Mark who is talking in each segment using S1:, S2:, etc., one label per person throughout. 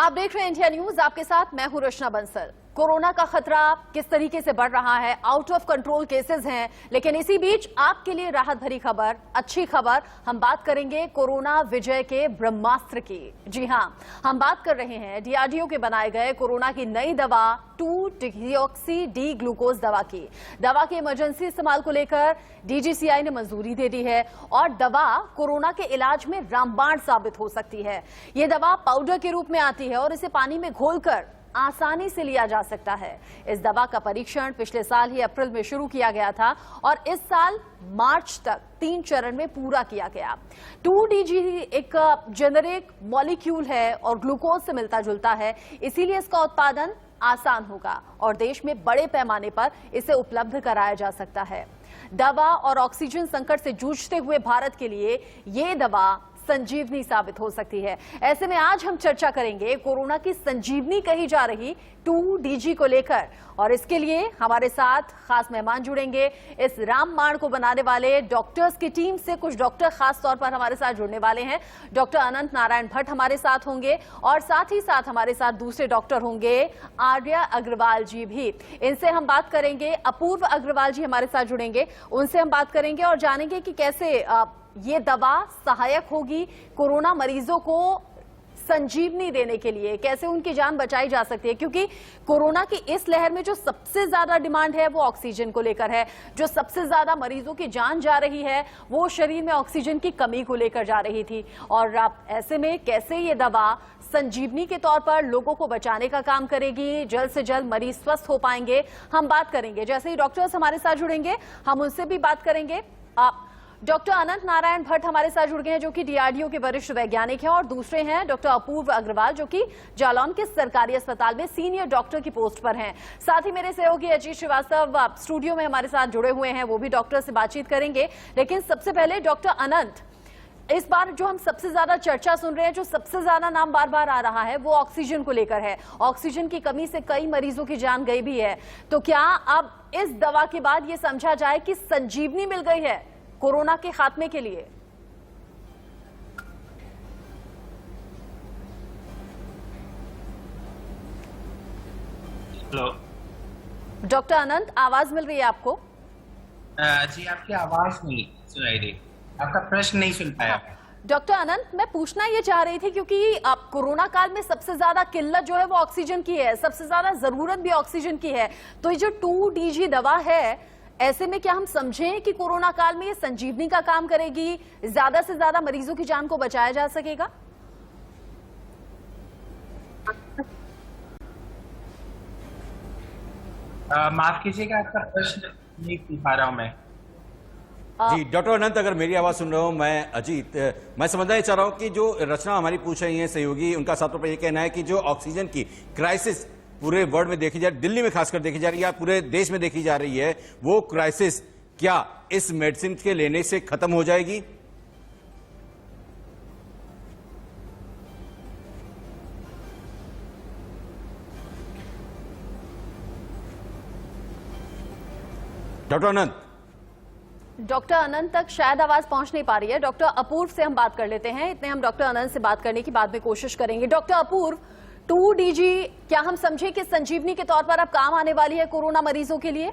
S1: आप देख रहे हैं इंडिया न्यूज, आपके साथ मैं हूं रचना बंसल। कोरोना का खतरा किस तरीके से बढ़ रहा है, आउट ऑफ कंट्रोल केसेस हैं, लेकिन इसी बीच आपके लिए राहत भरी खबर, अच्छी खबर। हम बात करेंगे कोरोना विजय के ब्रह्मास्त्र की। जी हां, हम बात कर रहे हैं डीआरडीओ के बनाए गए कोरोना की नई दवा 2-डिऑक्सी डी ग्लूकोज दवा की। दवा के इमरजेंसी इस्तेमाल को लेकर डीजीसीआई ने मंजूरी दे दी है और दवा कोरोना के इलाज में रामबाण साबित हो सकती है। ये दवा पाउडर के रूप में आती है और इसे पानी में घोलकर आसानी से लिया जा सकता है। इस दवा का परीक्षण पिछले साल ही अप्रैल में शुरू किया गया था और इस साल मार्च तक 3 चरण में पूरा किया गया। 2-DG एक जेनेरिक मॉलिक्यूल है और ग्लूकोज से मिलता जुलता है, इसीलिए इसका उत्पादन आसान होगा और देश में बड़े पैमाने पर इसे उपलब्ध कराया जा सकता है। दवा और ऑक्सीजन संकट से जूझते हुए भारत के लिए ये दवा संजीवनी साबित हो सकती है। ऐसे में आज हम चर्चा करेंगे कोरोना की संजीवनी कही जा रही 2-DG को लेकर और इसके लिए हमारे साथ खास मेहमान जुड़ेंगे। इस रामबाण को बनाने वाले डॉक्टर्स की टीम से कुछ डॉक्टर खास तौर पर हमारे साथ जुड़ने वाले हैं। डॉक्टर अनंत नारायण भट्ट हमारे साथ होंगे और साथ ही साथ हमारे साथ दूसरे डॉक्टर होंगे आर्या अग्रवाल जी भी। इनसे हम बात करेंगे। अपूर्व अग्रवाल जी हमारे साथ जुड़ेंगे, उनसे हम बात करेंगे और जानेंगे कि कैसे ये दवा सहायक होगी कोरोना मरीजों को संजीवनी देने के लिए, कैसे उनकी जान बचाई जा सकती है, क्योंकि कोरोना की इस लहर में जो सबसे ज्यादा डिमांड है वो ऑक्सीजन को लेकर है। जो सबसे ज्यादा मरीजों की जान जा रही है वो शरीर में ऑक्सीजन की कमी को लेकर जा रही थी और ऐसे में कैसे ये दवा संजीवनी के तौर पर लोगों को बचाने का काम करेगी, जल्द से जल्द मरीज स्वस्थ हो पाएंगे, हम बात करेंगे। जैसे ही डॉक्टर्स हमारे साथ जुड़ेंगे हम उनसे भी बात करेंगे। डॉक्टर अनंत नारायण भट्ट हमारे साथ जुड़ गए हैं जो कि डीआरडीओ के वरिष्ठ वैज्ञानिक हैं और दूसरे हैं डॉक्टर अपूर्व अग्रवाल जो कि जालौन के सरकारी अस्पताल में सीनियर डॉक्टर की पोस्ट पर हैं। साथ ही मेरे सहयोगी अजीत श्रीवास्तव स्टूडियो में हमारे साथ जुड़े हुए हैं, वो भी डॉक्टर से बातचीत करेंगे। लेकिन सबसे पहले डॉक्टर अनंत, इस बार जो हम सबसे ज्यादा चर्चा सुन रहे हैं, जो सबसे ज्यादा नाम बार बार आ रहा है वो ऑक्सीजन को लेकर है। ऑक्सीजन की कमी से कई मरीजों की जान गई भी है, तो क्या अब इस दवा के बाद ये समझा जाए कि संजीवनी मिल गई है कोरोना के खात्मे के लिए?
S2: हेलो
S1: डॉक्टर अनंत, आवाज मिल रही है आपको?
S2: जी, आपकी आवाज नहीं सुनाई दी, आपका प्रश्न नहीं सुन पाया।
S1: डॉक्टर अनंत, मैं पूछना ये चाह रही थी क्योंकि अब कोरोना काल में सबसे ज्यादा किल्लत जो है वो ऑक्सीजन की है, सबसे ज्यादा जरूरत भी ऑक्सीजन की है, तो ये जो 2-DG दवा है, ऐसे में क्या हम समझें कि कोरोना काल में ये संजीवनी का काम करेगी, ज्यादा से ज्यादा मरीजों की जान को बचाया जा सकेगा?
S2: माफ कीजिएगा, आपका प्रश्न नहीं सुन पा रहा हूं मैं।
S3: जी डॉक्टर अनंत, अगर मेरी आवाज सुन रहे हो, मैं अजीत, मैं समझना चाह रहा हूं कि जो रचना हमारी पूछ रही है सहयोगी, उनका साफ तौर पर यह कहना है कि जो ऑक्सीजन की क्राइसिस पूरे वर्ल्ड में देखी जा रही, दिल्ली में खासकर देखी जा रही है, पूरे देश में देखी जा रही है, वो क्राइसिस क्या इस मेडिसिन के लेने से खत्म हो जाएगी? डॉक्टर अनंत,
S1: डॉक्टर अनंत तक शायद आवाज पहुंच नहीं पा रही है। डॉक्टर अपूर्व से हम बात कर लेते हैं, इतने हम डॉक्टर अनंत से बात करने की बाद में कोशिश करेंगे। डॉक्टर अपूर्व, 2-DG क्या हम समझे कि संजीवनी के तौर पर अब काम आने वाली है कोरोना मरीजों के लिए?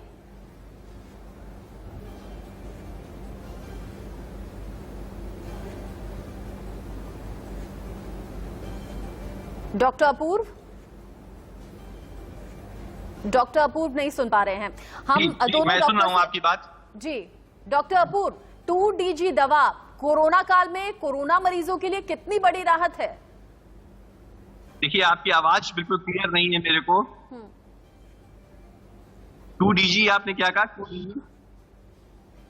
S1: डॉक्टर अपूर्व? डॉक्टर अपूर्व नहीं सुन पा रहे हैं हम दोनों।
S4: मैं सुन रहा हूं आपकी बात।
S1: जी डॉक्टर अपूर्व, 2-DG दवा कोरोना काल में कोरोना मरीजों के लिए कितनी बड़ी राहत है?
S4: देखिए, आपकी आवाज बिल्कुल क्लियर नहीं है मेरे को। 2-DG आपने क्या कहा? 2-DG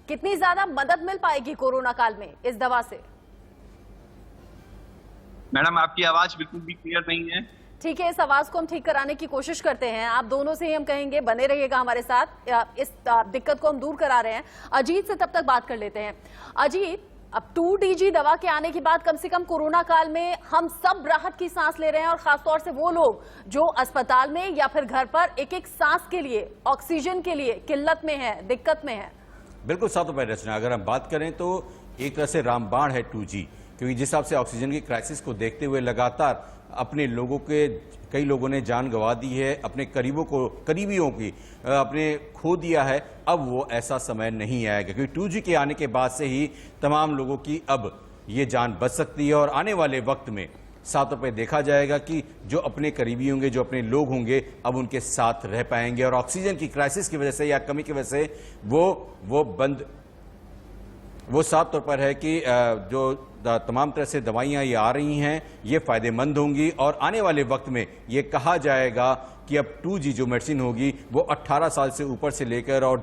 S1: कितनी ज्यादा मदद मिल पाएगी कोरोना काल में इस दवा से?
S4: मैडम, आपकी आवाज बिल्कुल भी क्लियर नहीं है।
S1: ठीक है, इस आवाज को हम ठीक कराने की कोशिश करते हैं। आप दोनों से ही हम कहेंगे बने रहिएगा हमारे साथ, इस दिक्कत को हम दूर करा रहे हैं। अजीत से तब तक बात कर लेते हैं। अजीत, अब 2-DG दवा के आने के बाद कम से कम कोरोना काल में हम सब राहत की सांस ले रहे हैं और खासतौर से वो लोग जो अस्पताल में या फिर घर पर एक एक सांस के लिए, ऑक्सीजन के लिए किल्लत में है, दिक्कत में है।
S3: बिल्कुल साफ तौर पर रचना, अगर हम बात करें तो एक तरह से रामबाण है 2G, क्योंकि जिस हिसाब से ऑक्सीजन की क्राइसिस को देखते हुए लगातार अपने लोगों के, कई लोगों ने जान गंवा दी है, अपने करीबियों की अपने खो दिया है। अब वो ऐसा समय नहीं आएगा, क्योंकि 2G के आने के बाद से ही तमाम लोगों की अब ये जान बच सकती है। और आने वाले वक्त में साफ तौर पर देखा जाएगा कि जो अपने करीबी होंगे, जो अपने लोग होंगे, अब उनके साथ रह पाएंगे। और ऑक्सीजन की क्राइसिस की वजह से या कमी की वजह से वो साफ तौर पर है कि जो तमाम तरह से दवाइयाँ ये आ रही हैं, ये फ़ायदेमंद होंगी। और आने वाले वक्त में ये कहा जाएगा कि अब 2G जो मेडिसिन होगी वो 18 साल से ऊपर से लेकर और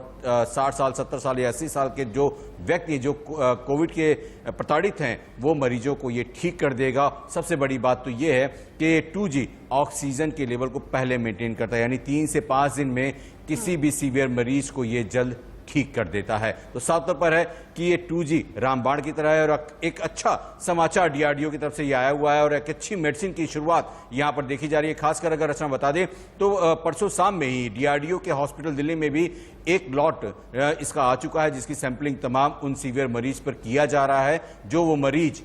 S3: 60 साल, 70 साल या 80 साल के जो व्यक्ति जो कोविड के प्रताड़ित हैं, वो मरीजों को ये ठीक कर देगा। सबसे बड़ी बात तो ये है कि 2G ऑक्सीजन के लेवल को पहले मेंटेन करता है, यानी 3 से 5 दिन में किसी भी सीवियर मरीज को ये जल्द ठीक कर देता है। तो साफ तौर पर है कि ये 2G रामबाण की तरह है और एक अच्छा समाचार DRDO की तरफ से ये आया हुआ है और एक अच्छी मेडिसिन की शुरुआत यहां पर देखी जा रही है। खासकर अगर रचना बता दें तो परसों शाम में ही DRDO के हॉस्पिटल दिल्ली में भी एक लॉट इसका आ चुका है, जिसकी सैंपलिंग तमाम उन सीवियर मरीज पर किया जा रहा है जो वो मरीज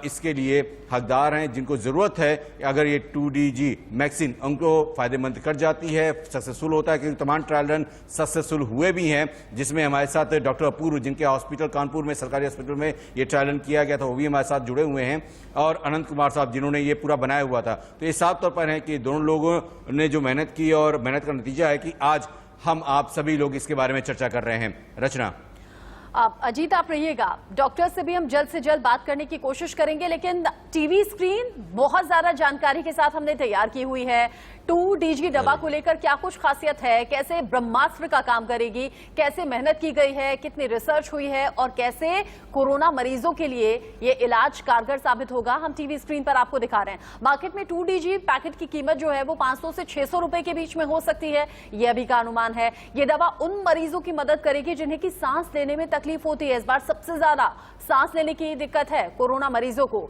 S3: इसके लिए हकदार हैं, जिनको ज़रूरत है। अगर ये 2DG वैक्सीन उनको फ़ायदेमंद कर जाती है, सक्सेसफुल होता है, क्योंकि तमाम ट्रायल रन सक्सेसफुल हुए भी हैं, जिसमें हमारे साथ डॉक्टर अपूर्व, जिनके हॉस्पिटल कानपुर में, सरकारी हॉस्पिटल में ये ट्रायल रन किया गया था, वो भी हमारे साथ जुड़े हुए हैं, और अनंत कुमार साहब जिन्होंने ये पूरा बनाया हुआ था। तो ये साफ तौर पर है कि दोनों लोगों ने जो मेहनत की और मेहनत का नतीजा है कि आज हम आप सभी लोग इसके बारे में चर्चा कर रहे हैं। रचना,
S1: अजीत आप रहिएगा, डॉक्टर से भी हम जल्द से जल्द बात करने की कोशिश करेंगे, लेकिन टीवी स्क्रीन बहुत ज्यादा जानकारी के साथ हमने तैयार की हुई है। 2DG दवा को लेकर क्या कुछ खासियत है, कैसे ब्रह्मास्त्र का काम करेगी, कैसे मेहनत की गई है, कितनी रिसर्च हुई है और कैसे कोरोना मरीजों के लिए ये इलाज कारगर साबित होगा, हम टीवी स्क्रीन पर आपको दिखा रहे हैं। मार्केट में 2DG पैकेट की कीमत जो है वो 500 से 600 रुपए के बीच में हो सकती है, ये अभी का अनुमान है। ये दवा उन मरीजों की मदद करेगी जिन्हें की सांस लेने में तकलीफ होती है। इस बार सबसे ज्यादा सांस लेने की दिक्कत है कोरोना मरीजों को।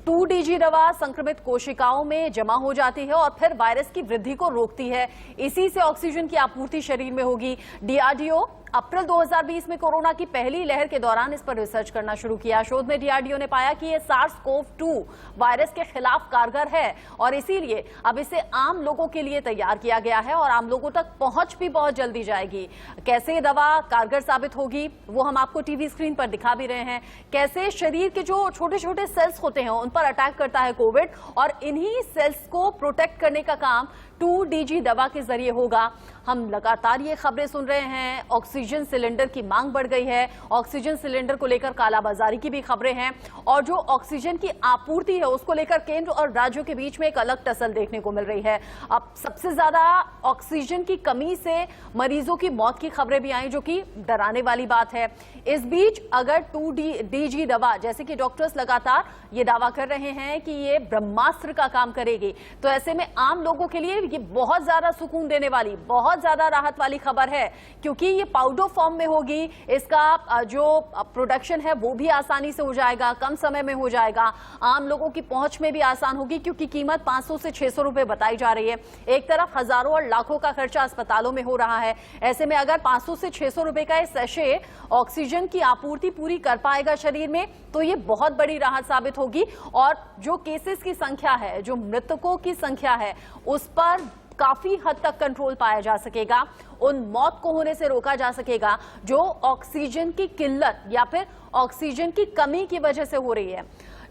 S1: 2DG दवा संक्रमित कोशिकाओं में जमा हो जाती है और फिर वायरस की वृद्धि को रोकती है। इसी से ऑक्सीजन की आपूर्ति शरीर में होगी। DRDO अप्रैल 2020 में कोरोना की पहली लहर के दौरान इस पर रिसर्च करना शुरू किया। शोध में DRDO ने पाया कि यह SARS-CoV-2 वायरस के खिलाफ कारगर है और इसीलिए अब इसे आम लोगों के लिए तैयार किया गया है और आम लोगों तक पहुंच भी बहुत जल्दी जाएगी। कैसे ये दवा कारगर साबित होगी वो हम आपको टीवी स्क्रीन पर दिखा भी रहे हैं। कैसे शरीर के जो छोटे छोटे सेल्स होते हैं उन पर अटैक करता है कोविड और इन्हीं सेल्स को प्रोटेक्ट करने का काम 2DG दवा के जरिए होगा। हम लगातार ये खबरें सुन रहे हैं, ऑक्सीजन सिलेंडर की मांग बढ़ गई है, ऑक्सीजन सिलेंडर को लेकर कालाबाजारी की भी खबरें हैं और जो ऑक्सीजन की आपूर्ति है उसको लेकर केंद्र और राज्यों के बीच में एक अलग टसल देखने को मिल रही है। अब सबसे ज्यादा ऑक्सीजन की कमी से मरीजों की मौत की खबरें भी आई, जो कि डराने वाली बात है। इस बीच अगर 2DG दवा, जैसे कि डॉक्टर्स लगातार ये दावा कर रहे हैं कि ये ब्रह्मास्त्र का काम करेगी, तो ऐसे में आम लोगों के लिए ये बहुत ज्यादा सुकून देने वाली, बहुत ज्यादा राहत वाली खबर है, क्योंकि ये पाउडर फॉर्म में होगी। इसका जो प्रोडक्शन है वो भी आसानी से हो जाएगा, कम समय में हो जाएगा, आम लोगों की पहुंच में भी आसान होगी, क्योंकि कीमत 500 से 600 रुपए बताई जा रही है। एक तरफ हजारों और लाखों का खर्चा अस्पतालों में हो रहा है, ऐसे में अगर 500 से 600 रुपए का ये सैशे ऑक्सीजन की आपूर्ति पूरी कर पाएगा शरीर में, तो ये बहुत बड़ी राहत साबित होगी और जो केसेस की संख्या है, जो मृतकों की संख्या है, उस पर काफी हद तक कंट्रोल पाया जा सकेगा। उन मौत को होने से रोका जा सकेगा जो ऑक्सीजन की किल्लत या फिर ऑक्सीजन की कमी की वजह से हो रही है।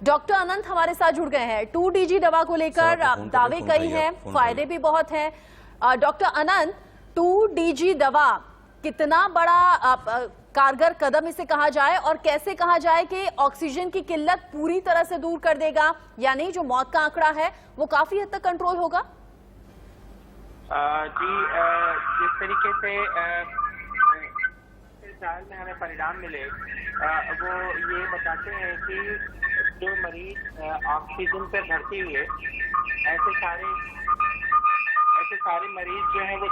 S1: डॉक्टर अनंत हमारे साथ जुड़ गए हैं। 2DG दवा को लेकर दावे कई हैं, फायदे भी बहुत हैं। डॉक्टर अनंत, 2DG दवा कितना बड़ा कारगर कदम इसे कहा जाए और कैसे कहा जाए कि ऑक्सीजन की किल्लत पूरी तरह से दूर कर देगा, यानी जो मौत का आंकड़ा है वो काफी हद तक कंट्रोल होगा?
S5: जी, जिस तरीके से ट्रायल में हमें परिणाम मिले वो ये बताते हैं कि जो मरीज ऑक्सीजन पे भर्ती हुए, ऐसे सारे मरीज जो हैं वो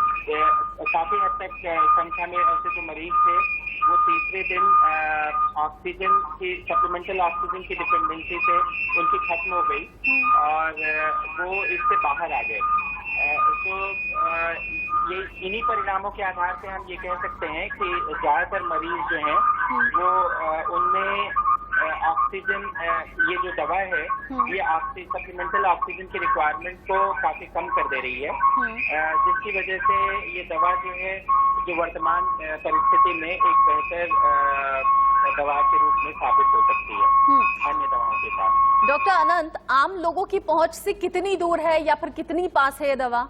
S5: काफी हद तक संख्या में ऐसे जो मरीज थे वो तीसरे दिन ऑक्सीजन की, सप्लीमेंटल ऑक्सीजन की डिपेंडेंसी से उनकी खत्म हो गई और वो इससे बाहर आ गए। तो ये इन्हीं परिणामों के आधार पे हम ये कह सकते हैं कि ज्यादातर मरीज जो हैं वो उनमें ऑक्सीजन, ये जो दवा है ये सप्लीमेंटल ऑक्सीजन की रिक्वायरमेंट को काफी कम कर दे रही है, जिसकी वजह से ये दवा जो है जो वर्तमान परिस्थिति में एक बेहतर दवा के रूप में साबित हो सकती है अन्य दवाओं के साथ।
S1: डॉक्टर अनंत, आम लोगों की पहुंच से कितनी दूर है या फिर कितनी पास है ये दवा?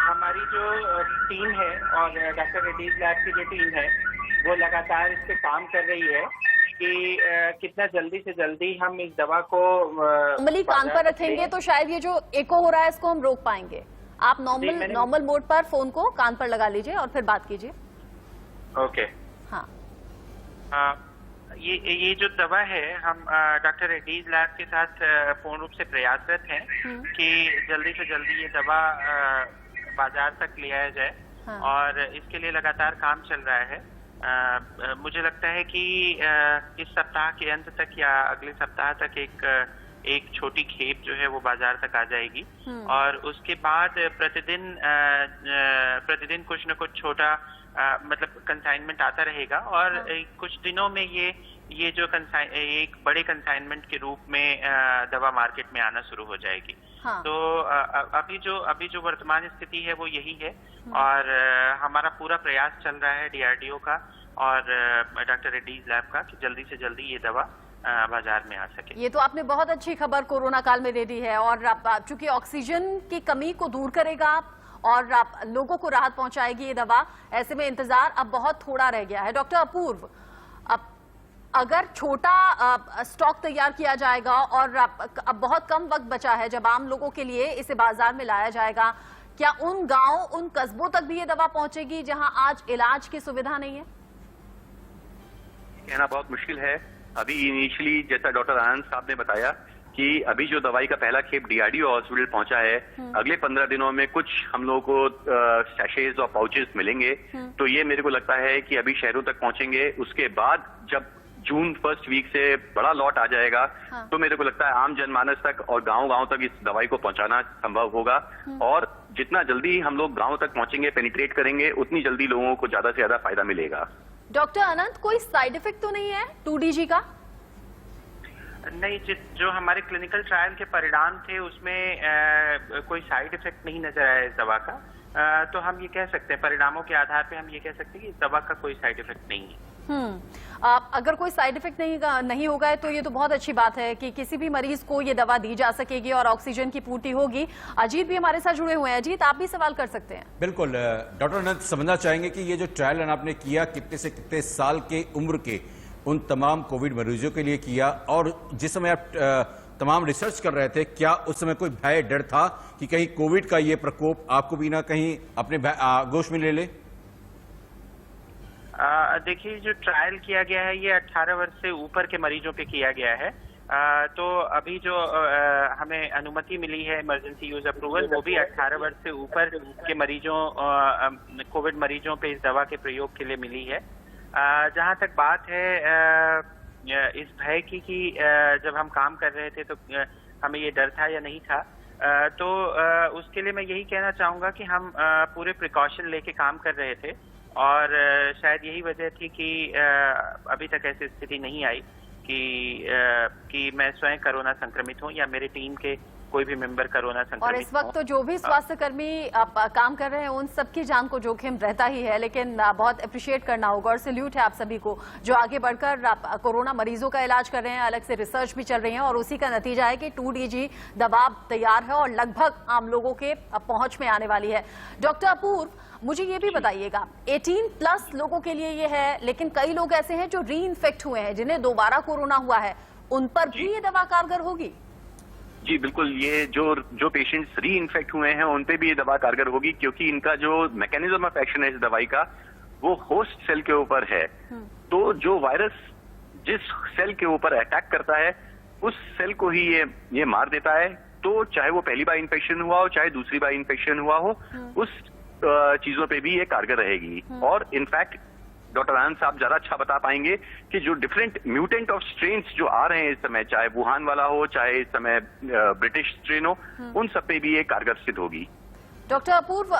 S5: हमारी जो टीम है और डॉक्टर रेड्डीज लैब की जो टीम है वो लगातार इस पे काम कर रही है कि कितना जल्दी से जल्दी हम इस दवा को
S1: नॉर्मली कान पर रखेंगे तो शायद ये जो एको हो रहा है इसको हम रोक पाएंगे। आप नॉर्मल मोड पर फोन को कान पर लगा लीजिए और फिर बात कीजिए।
S5: ओके।
S1: हाँ,
S5: ये जो दवा है हम डॉक्टर रेड्डीज लैब के साथ पूर्ण रूप से प्रयासरत हैं कि जल्दी से जल्दी ये दवा बाजार तक ले आया जाए।
S1: हाँ।
S5: और इसके लिए लगातार काम चल रहा है। मुझे लगता है कि इस सप्ताह के अंत तक या अगले सप्ताह तक एक छोटी खेप जो है वो बाजार तक आ जाएगी और उसके बाद प्रतिदिन कुछ न कुछ छोटा मतलब कंसाइनमेंट आता रहेगा और कुछ दिनों में ये जो एक बड़े कंसाइनमेंट के रूप में दवा मार्केट में आना शुरू हो जाएगी।
S1: हाँ।
S5: तो अभी जो वर्तमान स्थिति है वो यही है और हमारा पूरा प्रयास चल रहा है डीआरडीओ का और डॉक्टर रेड्डीज लैब का कि जल्दी से जल्दी ये दवा बाजार में आ सके।
S1: ये तो आपने बहुत अच्छी खबर कोरोना काल में दे दी है और चूंकि ऑक्सीजन की कमी को दूर करेगा और लोगों को राहत पहुंचाएगी ये दवा, ऐसे में इंतजार अब बहुत थोड़ा रह गया है। डॉक्टर अपूर्व, अब अगर छोटा स्टॉक तैयार किया जाएगा और अब बहुत कम वक्त बचा है जब आम लोगों के लिए इसे बाजार में लाया जाएगा, क्या उन गांव, उन कस्बों तक भी ये दवा पहुंचेगी जहां आज इलाज की सुविधा नहीं है?
S6: कहना बहुत मुश्किल है। अभी इनिशियली जैसा डॉक्टर आनंद साहब ने बताया कि अभी जो दवाई का पहला खेप डीआरडीओ हॉस्पिटल पहुंचा है, अगले 15 दिनों में कुछ हम लोगों को सैशेज और पाउचेस मिलेंगे। तो ये मेरे को लगता है कि अभी शहरों तक पहुंचेंगे। उसके बाद जब जून फर्स्ट वीक से बड़ा लॉट आ जाएगा तो मेरे को लगता है आम जनमानस तक और गांव-गांव तक इस दवाई को पहुंचाना संभव होगा और जितना जल्दी हम लोग गांव तक पहुंचेंगे, पेनिट्रेट करेंगे, उतनी जल्दी लोगों को ज्यादा से ज्यादा फायदा मिलेगा।
S1: डॉक्टर अनंत, कोई साइड इफेक्ट तो नहीं है 2DG का?
S5: नहीं, जो हमारे क्लिनिकल ट्रायल के परिणाम थे उसमें कोई साइड इफेक्ट नहीं नजर आया इस दवा का। तो हम ये कह सकते हैं, परिणामों के आधार पे हम ये कह सकते हैं कि इस दवा का कोई साइड इफेक्ट नहीं है।
S1: अगर कोई साइड इफेक्ट नहीं होगा तो ये तो बहुत अच्छी बात है कि किसी भी मरीज को ये दवा दी जा सकेगी और ऑक्सीजन की पूर्ति होगी। अजीत भी हमारे साथ जुड़े हुए हैं। अजीत, आप भी सवाल कर सकते हैं।
S3: बिल्कुल डॉक्टर अनंत, समझना चाहेंगे कि ये जो ट्रायल आपने किया कितने से कितने साल के उम्र के उन तमाम कोविड मरीजों के लिए किया और जिस समय आप तमाम रिसर्च कर रहे थे, क्या उस समय कोई भय डर था कि कहीं कोविड का ये प्रकोप आपको भी ना कहीं अपने आगोश में ले ले?
S5: देखिए, जो ट्रायल किया गया है ये 18 वर्ष से ऊपर के मरीजों पे किया गया है। तो अभी जो हमें अनुमति मिली है इमरजेंसी यूज अप्रूवल, वो भी 18 वर्ष से ऊपर के मरीजों, कोविड मरीजों पे इस दवा के प्रयोग के लिए मिली है। जहां तक बात है इस भय की कि जब हम काम कर रहे थे तो हमें ये डर था या नहीं था, तो उसके लिए मैं यही कहना चाहूंगा कि हम पूरे प्रिकॉशन लेके काम कर रहे थे और शायद यही वजह थी कि अभी तक ऐसी स्थिति नहीं आई कि मैं स्वयं कोरोना संक्रमित हूं या मेरे टीम के कोई भी मेंबर कोरोना संक्रमित
S1: और इस वक्त तो जो भी स्वास्थ्य कर्मी काम कर रहे हैं उन सबकी जान को जोखिम रहता ही है, लेकिन बहुत अप्रिशिएट करना होगा और सैल्यूट है आप सभी को जो आगे बढ़कर कोरोना मरीजों का इलाज कर रहे हैं। अलग से रिसर्च भी चल रही है और उसी का नतीजा है कि 2DG दवा तैयार है और लगभग आम लोगों के पहुंच में आने वाली है। डॉक्टर अपूर्व, मुझे ये भी बताइएगा, 18+ लोगों के लिए ये है, लेकिन कई लोग ऐसे हैं जो री इन्फेक्ट हुए हैं, जिन्हें दोबारा कोरोना हुआ है, उन पर भी ये दवा कारगर होगी?
S6: जी बिल्कुल, ये जो पेशेंट्स री इन्फेक्ट हुए हैं उन पे भी ये दवा कारगर होगी क्योंकि इनका जो मैकेनिज्म ऑफ एक्शन है इस दवाई का वो होस्ट सेल के ऊपर है। तो जो वायरस जिस सेल के ऊपर अटैक करता है उस सेल को ही ये मार देता है। तो चाहे वो पहली बार इन्फेक्शन हुआ हो चाहे दूसरी बार इन्फेक्शन हुआ हो, उस चीजों पे भी ये कारगर रहेगी। और इनफैक्ट डॉक्टर आनंद साहब ज्यादा अच्छा बता पाएंगे कि जो डिफरेंट म्यूटेंट ऑफ स्ट्रेन्स जो आ रहे हैं इस समय, चाहे वुहान वाला हो चाहे इस समय ब्रिटिश स्ट्रेन हो, उन सब पे भी ये कारगर सिद्ध होगी।
S1: डॉक्टर अपूर्व,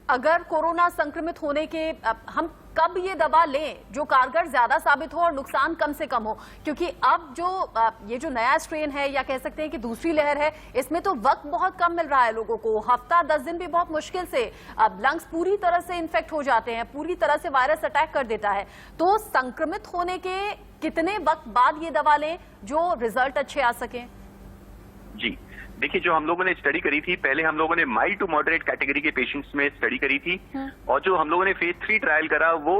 S1: अगर कोरोना संक्रमित होने के हम कब ये दवा लें जो कारगर ज्यादा साबित हो और नुकसान कम से कम हो? क्योंकि अब जो ये जो नया स्ट्रेन है या कह सकते हैं कि दूसरी लहर है, इसमें तो वक्त बहुत कम मिल रहा है लोगों को। हफ्ता 10 दिन भी बहुत मुश्किल से अब लंग्स पूरी तरह से इन्फेक्ट हो जाते हैं, पूरी तरह से वायरस अटैक कर देता है। तो संक्रमित होने के कितने वक्त बाद ये दवा लें जो रिजल्ट अच्छे आ सके?
S6: जी देखिए, जो हम लोगों ने स्टडी करी थी, पहले हम लोगों ने माइल्ड टू मॉडरेट कैटेगरी के पेशेंट्स में स्टडी करी थी, और जो हम लोगों ने फेज 3 ट्रायल करा वो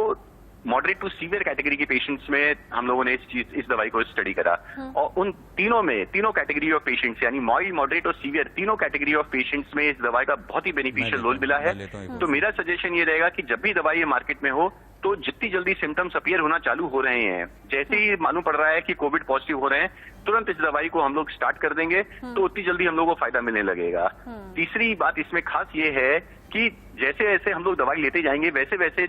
S6: मॉडरेट टू सीवियर कैटेगरी के पेशेंट्स में हम लोगों ने इस दवाई को स्टडी करा। और उन तीनों कैटेगरी ऑफ पेशेंट्स यानी माइल्ड, मॉडरेट और सीवियर, तीनों कैटेगरी ऑफ पेशेंट्स में इस दवाई का बहुत ही बेनिफिशियल रोल मिला है। तो मेरा सजेशन ये रहेगा कि जब भी दवाई ये मार्केट में हो तो जितनी जल्दी सिम्टम्स अपीयर होना चालू हो रहे हैं, जैसे ही मालूम पड़ रहा है कि कोविड पॉजिटिव हो रहे हैं, तुरंत इस दवाई को हम लोग स्टार्ट कर देंगे तो उतनी जल्दी हम लोगों को फायदा मिलने लगेगा। तीसरी बात इसमें खास ये है कि जैसे जैसे हम लोग दवाई लेते जाएंगे वैसे वैसे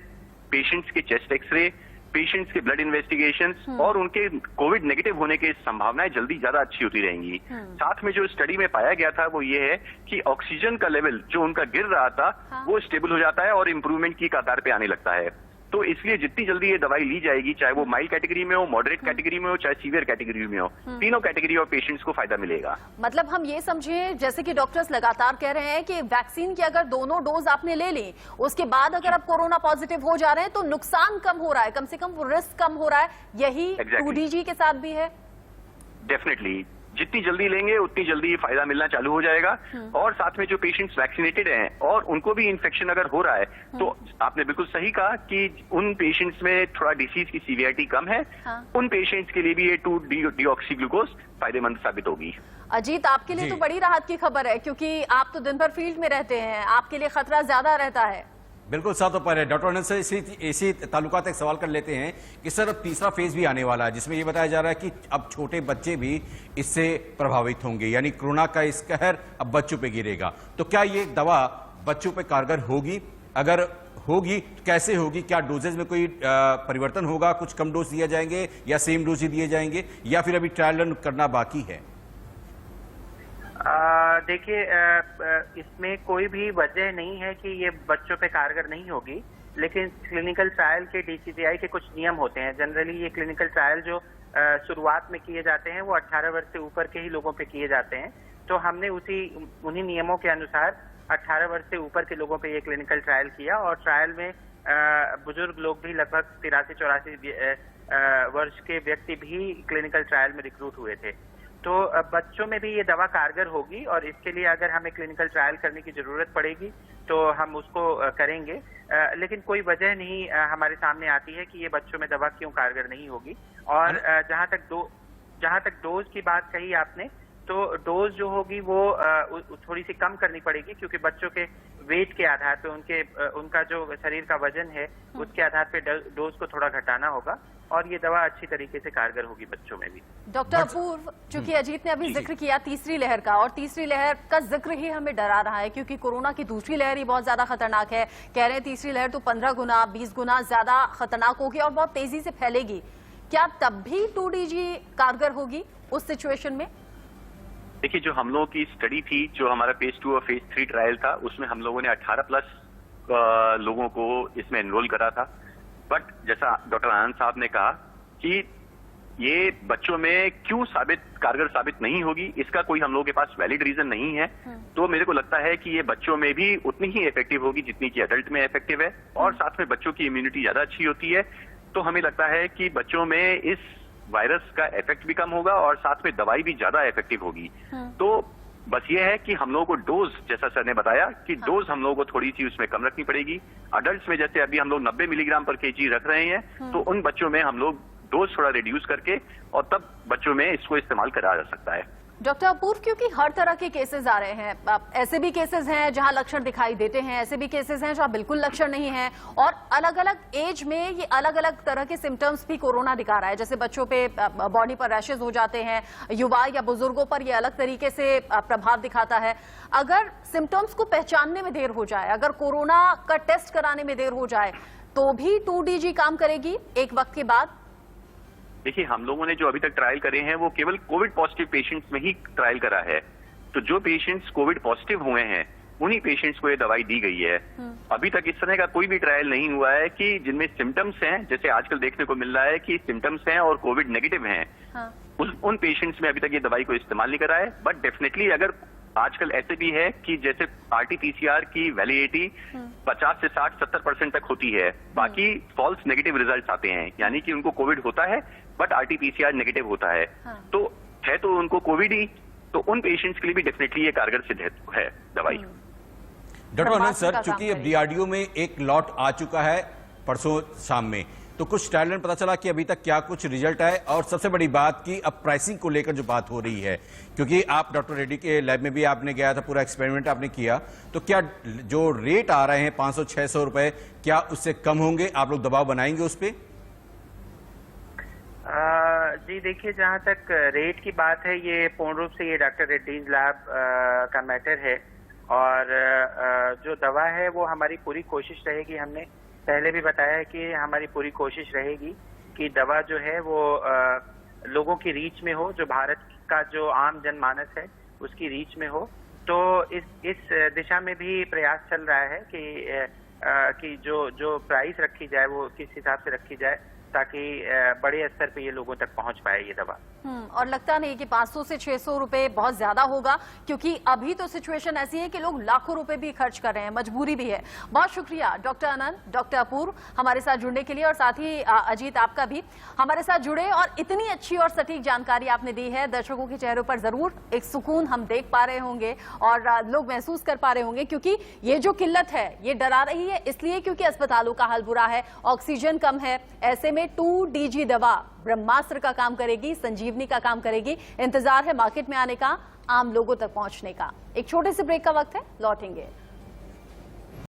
S6: पेशेंट्स के चेस्ट एक्सरे, पेशेंट्स के ब्लड इन्वेस्टिगेशंस और उनके कोविड नेगेटिव होने की संभावनाएं जल्दी ज्यादा अच्छी होती रहेंगी। साथ में जो स्टडी में पाया गया था वो ये है कि ऑक्सीजन का लेवल जो उनका गिर रहा था वो स्टेबल हो जाता है और इंप्रूवमेंट की कतार पे आने लगता है। तो इसलिए जितनी जल्दी ये दवाई ली जाएगी, चाहे वो माइल्ड कैटेगरी में हो, मॉडरेट कैटेगरी में हो, चाहे सीवियर कैटेगरी में हो, तीनों कैटेगरी ऑफ पेशेंट्स को फायदा मिलेगा।
S1: मतलब हम ये समझें, जैसे कि डॉक्टर्स लगातार कह रहे हैं कि वैक्सीन की अगर दोनों डोज आपने ले ली, उसके बाद अगर आप कोरोना पॉजिटिव हो जा रहे हैं तो नुकसान कम हो रहा है, कम से कम वो रिस्क कम हो रहा है। यही 2DG के साथ भी है?
S6: डेफिनेटली, जितनी जल्दी लेंगे उतनी जल्दी फायदा मिलना चालू हो जाएगा। और साथ में जो पेशेंट्स वैक्सीनेटेड हैं और उनको भी इन्फेक्शन अगर हो रहा है तो आपने बिल्कुल सही कहा कि उन पेशेंट्स में थोड़ा डिसीज की सीवियरिटी कम है, उन पेशेंट्स के लिए भी ये 2-डीऑक्सी ग्लूकोज फायदेमंद साबित होगी।
S1: अजीत, आपके लिए तो बड़ी राहत की खबर है क्योंकि आप तो दिन भर फील्ड में रहते हैं, आपके लिए खतरा ज्यादा रहता है।
S3: बिल्कुल साथ पर है। डॉक्टर आनंद से इसी ताल्लुकात एक सवाल कर लेते हैं कि सर अब तीसरा फेज भी आने वाला है जिसमें ये बताया जा रहा है कि अब छोटे बच्चे भी इससे प्रभावित होंगे, यानी कोरोना का इस कहर अब बच्चों पे गिरेगा। तो क्या ये दवा बच्चों पे कारगर होगी? अगर होगी तो कैसे होगी? क्या डोजेज में कोई परिवर्तन होगा? कुछ कम डोज दिए जाएंगे या सेम डोज ही दिए जाएंगे, या फिर अभी ट्रायल रन करना बाकी है?
S5: देखिए, इसमें कोई भी वजह नहीं है कि ये बच्चों पे कारगर नहीं होगी, लेकिन क्लिनिकल ट्रायल के DCGI के कुछ नियम होते हैं। जनरली ये क्लिनिकल ट्रायल जो शुरुआत में किए जाते हैं वो 18 वर्ष से ऊपर के ही लोगों पे किए जाते हैं। तो हमने उन्हीं नियमों के अनुसार 18 वर्ष से ऊपर के लोगों पे ये क्लिनिकल ट्रायल किया, और ट्रायल में बुजुर्ग लोग भी लगभग 83-84 वर्ष के व्यक्ति भी क्लिनिकल ट्रायल में रिक्रूट हुए थे। तो बच्चों में भी ये दवा कारगर होगी, और इसके लिए अगर हमें क्लिनिकल ट्रायल करने की जरूरत पड़ेगी तो हम उसको करेंगे। लेकिन कोई वजह नहीं हमारे सामने आती है कि ये बच्चों में दवा क्यों कारगर नहीं होगी। और जहां तक डोज की बात कही आपने, तो डोज जो होगी वो थोड़ी सी कम करनी पड़ेगी, क्योंकि बच्चों के वेट के आधार पे उनका जो शरीर का वजन है उसके आधार पे डोज को थोड़ा घटाना होगा, और ये दवा अच्छी तरीके से कारगर होगी बच्चों में भी।
S1: डॉक्टर अपूर्व, चूंकि अजीत ने अभी जिक्र किया तीसरी लहर का, और तीसरी लहर का जिक्र ही हमें डरा रहा है क्योंकि कोरोना की दूसरी लहर ही बहुत ज्यादा खतरनाक है। कह रहे हैं तीसरी लहर तो 15 गुना 20 गुना ज्यादा खतरनाक होगी और बहुत तेजी से फैलेगी। क्या तब भी 2DG कारगर होगी उस सिचुएशन में?
S6: देखिए, जो हम लोगों की स्टडी थी, जो हमारा फेज 2 और फेज 3 ट्रायल था, उसमें हम लोगों ने 18+ लोगों को इसमें एनरोल करा था। बट जैसा डॉक्टर आनंद साहब ने कहा कि ये बच्चों में क्यों कारगर साबित नहीं होगी, इसका कोई हम लोगों के पास वैलिड रीजन नहीं है। तो मेरे को लगता है कि ये बच्चों में भी उतनी ही इफेक्टिव होगी जितनी कि एडल्ट में इफेक्टिव है, और साथ में बच्चों की इम्यूनिटी ज्यादा अच्छी होती है। तो हमें लगता है कि बच्चों में इस वायरस का इफेक्ट भी कम होगा और साथ में दवाई भी ज्यादा इफेक्टिव होगी। तो बस ये है कि हम लोगों को डोज, जैसा सर ने बताया कि डोज हम लोगों को थोड़ी सी उसमें कम रखनी पड़ेगी। अडल्ट्स में जैसे अभी हम लोग 90 मिलीग्राम पर kg रख रहे हैं, तो उन बच्चों में हम लोग डोज थोड़ा रिड्यूस करके और तब बच्चों में इसको इस्तेमाल करा जा सकता है।
S1: डॉक्टर अपूर्व, क्योंकि हर तरह के केसेस आ रहे हैं, ऐसे भी केसेस हैं जहां लक्षण दिखाई देते हैं, ऐसे भी केसेस हैं जहां बिल्कुल लक्षण नहीं है, और अलग अलग एज में ये अलग अलग तरह के सिम्टम्स भी कोरोना दिखा रहा है। जैसे बच्चों पे बॉडी पर रैशेज हो जाते हैं, युवा या बुजुर्गों पर ये अलग तरीके से प्रभाव दिखाता है। अगर सिम्टम्स को पहचानने में देर हो जाए, अगर कोरोना का टेस्ट कराने में देर हो जाए, तो भी 2DG काम करेगी एक वक्त के बाद?
S6: देखिए, हम लोगों ने जो अभी तक ट्रायल करे हैं वो केवल कोविड पॉजिटिव पेशेंट्स में ही ट्रायल करा है। तो जो पेशेंट्स कोविड पॉजिटिव हुए हैं उन्हीं पेशेंट्स को ये दवाई दी गई है। अभी तक इस तरह का कोई भी ट्रायल नहीं हुआ है कि जिनमें सिम्टम्स हैं, जैसे आजकल देखने को मिल रहा है कि सिम्टम्स हैं और कोविड नेगेटिव हैं, उन पेशेंट्स में अभी तक ये दवाई को इस्तेमाल नहीं करा है। बट डेफिनेटली अगर आजकल ऐसे भी है कि जैसे RT-PCR की वैलिडिटी 50 से 60-70% तक होती है, बाकी फॉल्स नेगेटिव रिजल्ट आते हैं, यानी कि उनको कोविड होता है बट RT-PCR नेगेटिव होता है। तो है तो उनको कोविड ही, तो उन पेशेंट्स के लिए भी डेफिनेटली ये कारगर सिद्ध है दवाई।
S3: डॉक्टर आनंद सर, चूंकि अब DRDO में एक लॉट आ चुका है परसों शाम में, तो कुछ ट्रायल में पता चला कि अभी तक क्या कुछ रिजल्ट है, और सबसे बड़ी बात कि अब प्राइसिंग को लेकर जो बात हो रही है, क्योंकि आप डॉक्टर रेड्डी के लैब में भी आपने गया था, पूरा एक्सपेरिमेंट आपने किया, तो क्या जो रेट आ रहे हैं 500-600 रुपए, क्या उससे कम होंगे? आप लोग दबाव बनाएंगे उस पर?
S5: जी देखिए, जहाँ तक रेट की बात है, ये पूर्ण रूप से ये डॉक्टर रेड्डीज लैब का मैटर है, और जो दवा है वो हमारी पूरी कोशिश रहेगी, हमने पहले भी बताया है कि हमारी पूरी कोशिश रहेगी कि दवा जो है वो लोगों की रीच में हो, जो भारत का जो आम जनमानस है उसकी रीच में हो। तो इस दिशा में भी प्रयास चल रहा है कि जो प्राइस रखी जाए वो किस हिसाब से रखी जाए ताकि बड़े स्तर पे ये लोगों तक पहुंच पाए ये दवा।
S1: और लगता नहीं कि 500 से 600 रुपए बहुत ज्यादा होगा, क्योंकि अभी तो सिचुएशन ऐसी है कि लोग लाखों रुपए भी खर्च कर रहे हैं, मजबूरी भी है। बहुत शुक्रिया डॉक्टर आनंद, डॉक्टर अपूर्व हमारे साथ जुड़ने के लिए, और साथ ही अजीत आपका भी हमारे साथ जुड़े और इतनी अच्छी और सटीक जानकारी आपने दी है। दर्शकों के चेहरों पर जरूर एक सुकून हम देख पा रहे होंगे और लोग महसूस कर पा रहे होंगे, क्योंकि ये जो किल्लत है ये डरा रही है, इसलिए क्योंकि अस्पतालों का हाल बुरा है, ऑक्सीजन कम है। ऐसे में 2DG दवा ब्रह्मास्त्र का काम करेगी, संजीवनी का काम करेगी। इंतजार है मार्केट में आने का, आम लोगों तक पहुंचने का। एक छोटे से ब्रेक का वक्त है, लौटेंगे।